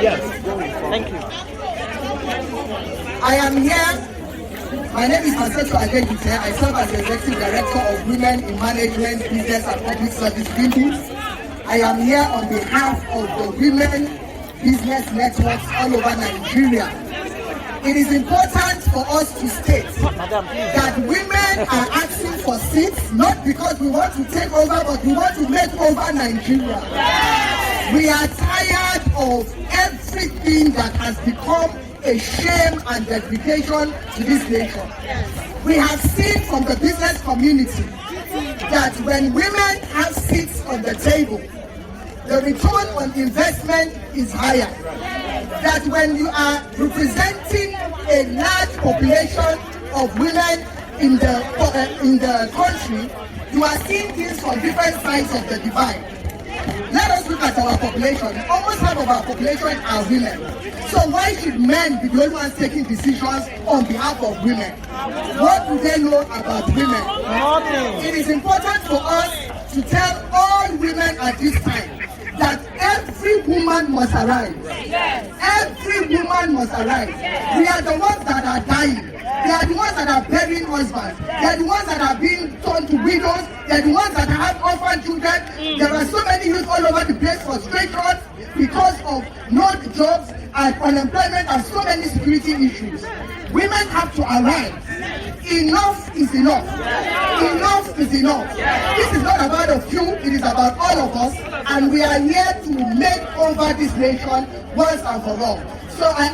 Yes. Thank you. I am here. My name is Maseto Adegite. I serve as the Executive Director of Women in Management, Business and Public Service Buildings. I am here on behalf of the Women Business Networks all over Nigeria. It is important for us to state that women are asking for seats, not because we want to take over, but we want to make over Nigeria. We are tired of everything that has become a shame and degradation to this nation. We have seen from the business community that when women have seats on the table, the return on investment is higher. That when you are representing a large population of women in the country, you are seeing things from different sides of the divide. Let us look at our population. Almost half of our population are women. So why should men be the only ones taking decisions on behalf of women? What do they know about women? Nothing. It is important for us to tell all women at this time that every woman must arise. Every woman must arise. We are the ones that are dying. They are the ones that are burying husbands. They are the ones that are being turned to widows. They are the ones that have orphan children. There are so many youth all over the place frustrated because of no jobs and unemployment and so many security issues. Women have to arise. Enough is enough. Enough is enough. This is not about a few, it is about all of us, and we are here to make over this nation once and for all. So I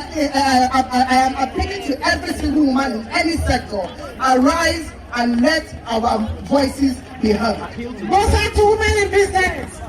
am appealing to every single woman in any sector, arise and let our voices be heard. Both are to women in business.